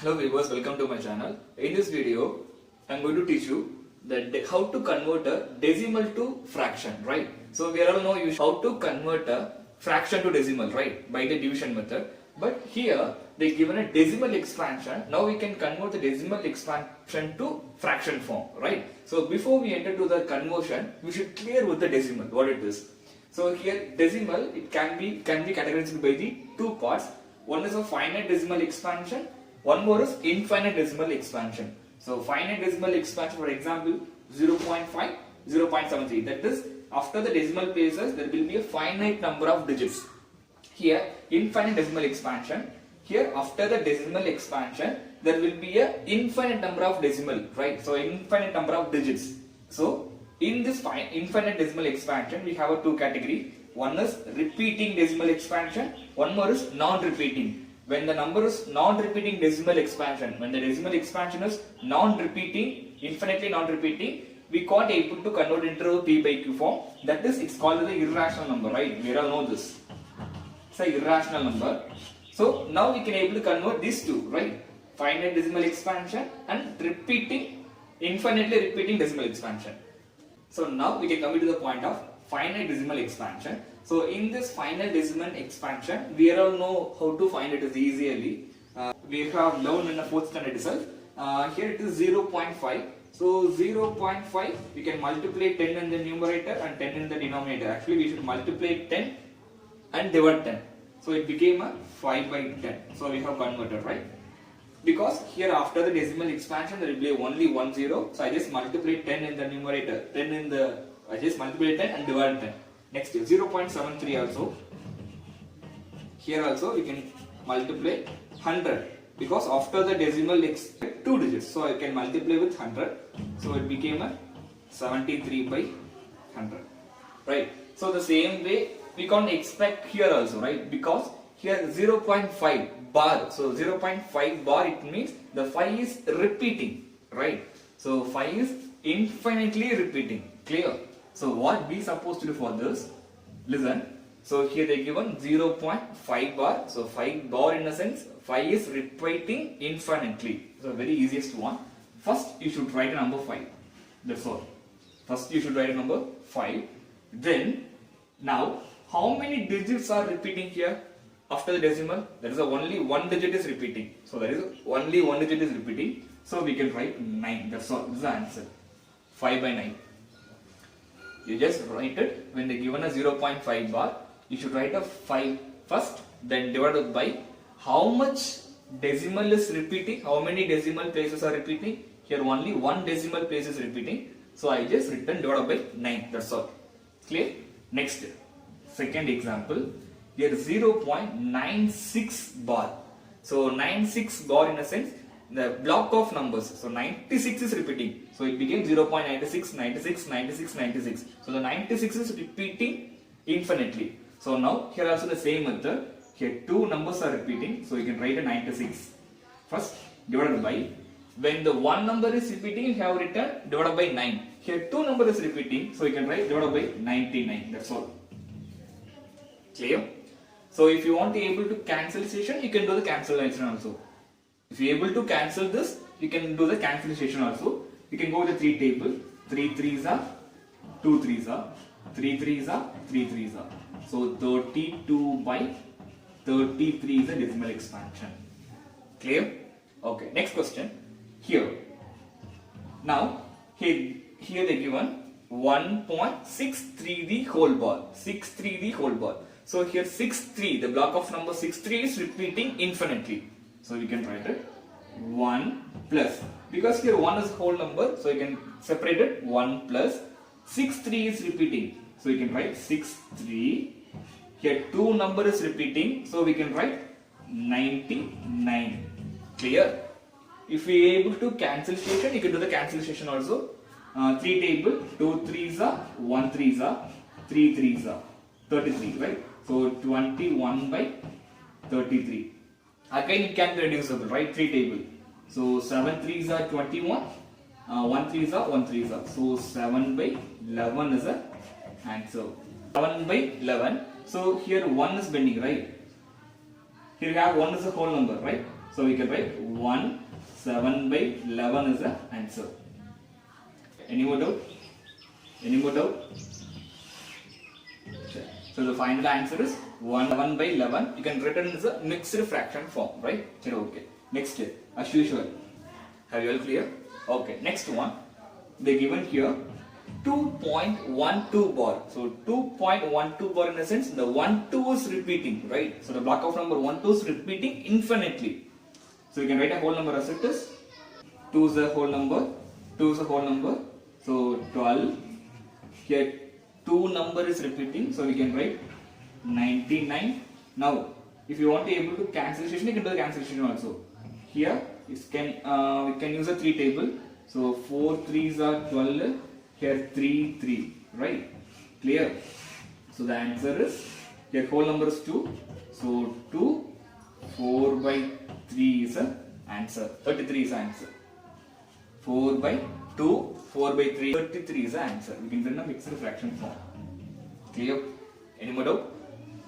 Hello viewers, welcome to my channel. In this video, I am going to teach you how to convert a decimal to fraction, right? So we all know how to convert a fraction to decimal, right? By the division method. But here they given a decimal expansion. Now we can convert the decimal expansion to fraction form, right? So before we enter to the conversion, we should clear with the decimal what it is. So here decimal it can be categorized by the two parts. One is a finite decimal expansion. One more is infinite decimal expansion. So finite decimal expansion, for example, 0.5, 0.73. That is, after the decimal places, there will be a finite number of digits. Here, infinite decimal expansion. Here, after the decimal expansion, there will be a infinite number of decimal, right? So infinite number of digits. So in this infinite decimal expansion, we have a two category. One is repeating decimal expansion. One more is non-repeating. When the number is non-repeating decimal expansion, when the decimal expansion is non-repeating, infinitely non-repeating, we can't able to convert into P by Q form. That is, it's called the irrational number, right? We all know this. It's an irrational number. So now we can able to convert these two, right? Finite decimal expansion and infinitely repeating decimal expansion. So now we can come to the point of finite decimal expansion. So in this finite decimal expansion, we all know how to find it easily. We have learned in the 4th standard itself. Here it is 0.5. So 0.5, we can multiply 10 in the numerator and 10 in the denominator. Actually, we should multiply 10 and divide 10. So it became a 5 by 10. So we have converted, right? Because here after the decimal expansion, there will be only 1 0. So I just multiply 10 in the numerator, I just multiply 10 and divide 10. Next 0.73 also. Here also we can multiply 100 because after the decimal two digits. So I can multiply with 100. So it became a 73 by 100. Right. So the same way we can't expect here also, right? Because here 0.5 bar. So 0.5 bar, it means the 5 is repeating, right? So 5 is infinitely repeating. Clear? So what we supposed to do for this? Listen. So here they given 0.5 bar. So 5 bar in a sense, 5 is repeating infinitely. So very easiest one. First you should write a number 5. That's all. First you should write a number 5. Then now how many digits are repeating here after the decimal? There is only one digit is repeating. So there is only one digit is repeating. So we can write 9. That's all. This is the answer. 5 by 9. You just write it when they given a 0.5 bar. You should write a 5 first, then divided by how much decimal is repeating, how many decimal places are repeating. Here only one decimal place is repeating. So I just written divided by 9. That's all. Clear? Next, second example. Here 0.96 bar. So 96 bar in a sense, the block of numbers. So 96 is repeating. So it became 0.96, 96, 96, 96. So the 96 is repeating infinitely. So now here also the same method. Here two numbers are repeating. So you can write a 96. First divided by, when the one number is repeating, you have written divided by 9. Here two number is repeating. So you can write divided by 99. That's all. Clear? So if you want to able to cancellation, you can do the cancellation also. If you are able to cancel this, you can do the cancellation also. You can go with the 3 table. 3 3s are, 2 3s are, 3 3s are, 3 3s are. So 32 by 33 is a decimal expansion. Clear? Okay. Next question. Here. Now, here they given 1.63 the whole bar. 63 the whole bar. So here 63, the block of number 63 is repeating infinitely. So we can write it 1 plus, because here 1 is whole number, so you can separate it 1 plus 63 is repeating, so you can write 63. Here 2 number is repeating, so we can write 99. Clear? If we are able to cancellation, you can do the cancellation also. 3 table, 2 3s are, 1 3s are, 3 3s are, 33, right? So 21 by 33. Again it can be reducible, right? 3 table. So 7 3s are 21, 1 3s are 1 3s are. So 7 by 11 is the answer. 7 by 11. So here 1 is bending, right? Here you have 1 is a whole number, right? So we can write 1 7 by 11 is the answer. Any more doubt? Any more doubt? So the final answer is 1 7 by 11. You can write it as a mixed fraction form, right? Okay. Next, as usual. Have you all clear? Okay. Next one. They given here 2.12 bar. So 2.12 bar, in a sense, the 1 2 is repeating, right? So the block of number 1 2 is repeating infinitely. So you can write a whole number as it is. 2 is a whole number. 2 is a whole number. So 12. Here 2 number is repeating. So we can write 99. Now, if you want to able to cancellation, you can do the cancellation also. Here we can use a 3 table. So 4 3s are 12. Here 3 3, right? Clear? So the answer is, here whole number is 2. So 2 4 by 3 is the answer. 33 is the answer. 4 by 2 4 by 3 33 is the answer. We can write a mixed fraction form. Clear? Any more doubt?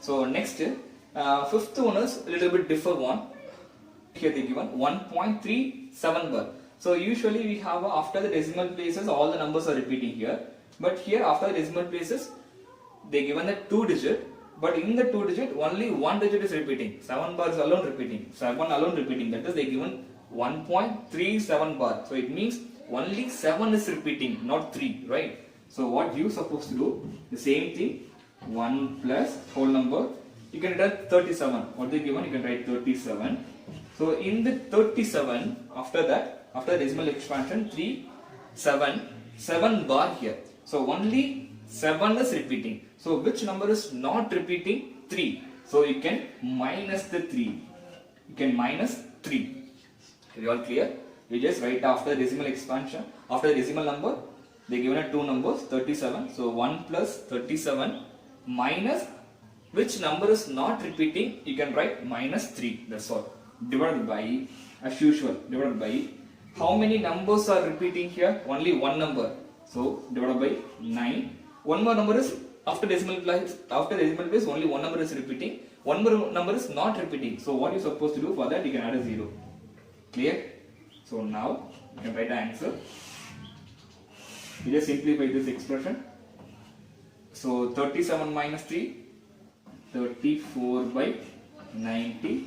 So next, fifth one is a little bit different one. Here they given 1.37 bar. So usually we have after the decimal places all the numbers are repeating here. But here after the decimal places they given the 2 digit. But in the 2 digit only 1 digit is repeating. 7 bars alone repeating. 7 alone repeating. That is they given 1.37 bar. So it means only 7 is repeating, not 3, right? So what you supposed to do? The same thing. 1 plus whole number. You can write 37. What they given? You can write 37. So in the 37, after that, after decimal expansion, 3, 7, 7 bar here. So only 7 is repeating. So which number is not repeating? 3. So you can minus the 3. You can minus 3. Are you all clear? You just write after decimal expansion, after the decimal number, they given a 2 numbers, 37. So 1 plus 37 minus which number is not repeating, you can write minus 3. That's all. Divided by, as usual, divided by, how many numbers are repeating here? Only one number. So divided by 9. One more number is after decimal place, only one number is repeating. One more number is not repeating. So what you supposed to do for that? You can add a 0. Clear? So now you can write the answer. You just simplify this expression. So 37 minus 3, 34 by 90.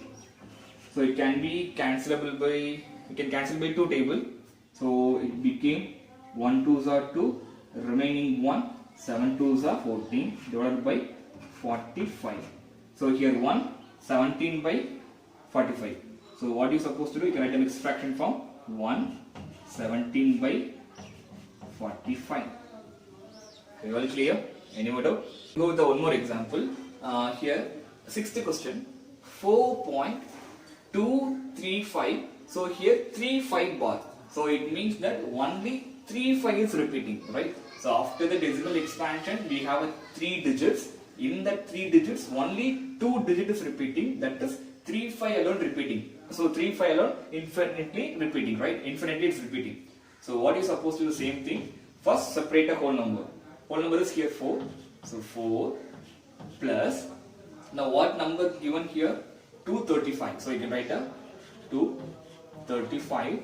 So it can be cancelable by, you can cancel by 2 table. So it became 1 2s are 2, remaining 1, 7 2s are 14 divided by 45. So here 1, 17 by 45. So what you supposed to do? You can write a mixed fraction form. 1, 17 by 45. Are you all clear? Any more doubt? Go with the one more example. Here, sixth question. 4.235. So here 35 bar. So it means that only 35 is repeating, right? So after the decimal expansion, we have 3 digits. In that 3 digits, only 2 digits is repeating. That is 35 alone repeating. So 35 alone infinitely repeating, right? Infinitely it's repeating. So what is supposed to do? The same thing. First separate a whole number. Whole number is here 4. So 4 plus. Now what number given here? 235. So you can write a 235.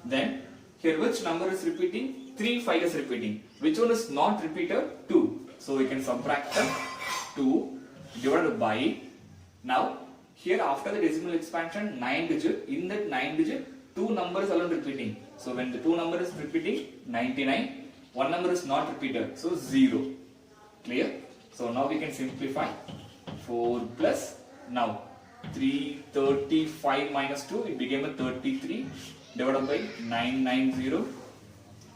Then here which number is repeating? 35 is repeating. Which one is not repeated? 2. So we can subtract the 2 divided by. Now here after the decimal expansion 9 digit. In that 9 digit 2 numbers alone repeating. So when the 2 number is repeating 99. One number is not repeated. So 0. Clear? So now we can simplify. 4 plus. Now 335 minus 2. It became a 33 divided by 990.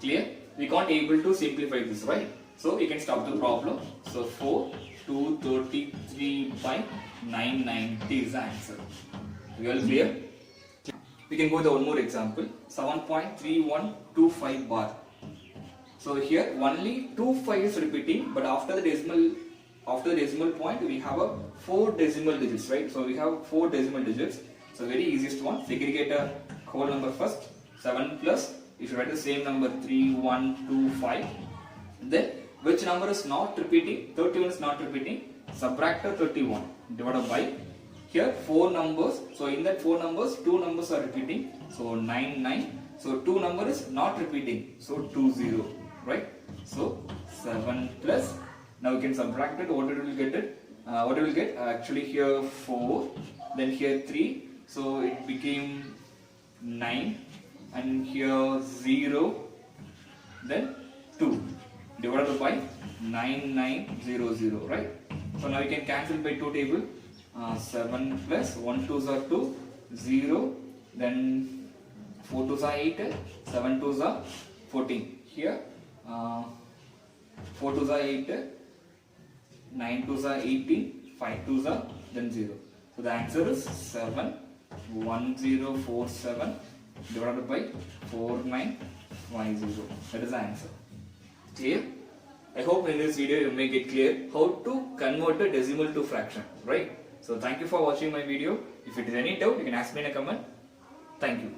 Clear? We can't able to simplify this, right? So we can stop the problem. So 4 233 by 990 is the answer. We all clear? We can go with one more example. 7.3125 bar. So here only 25 is repeating, but after the decimal point we have a 4 decimal digits, right? So we have 4 decimal digits. So very easiest one. Segregate a whole number first. 7 plus. If you write the same number 3125. Then which number is not repeating? 31 is not repeating. Subtract the 31 divided by here 4 numbers. So in that 4 numbers, 2 numbers are repeating. So 9, 9. So 2 number is not repeating. So 2, 0. Right? So 7 plus. Now we can subtract it. What it will get it? What it will get? Actually here 4. Then here 3. So it became 9. And here 0. Then 2 divided by 9900, right? So now you can cancel by 2 table. 7 plus 1 2s are 2, 0, then 4 2s are 8, 7 2s are 14. Here 4 2s are 8, 9 2s are 18, 5 2s are then 0. So the answer is 71047 divided by 4950. That is the answer. Clear? I hope in this video you make it clear how to convert a decimal to fraction, right? So thank you for watching my video. If it is any doubt, you can ask me in a comment. Thank you.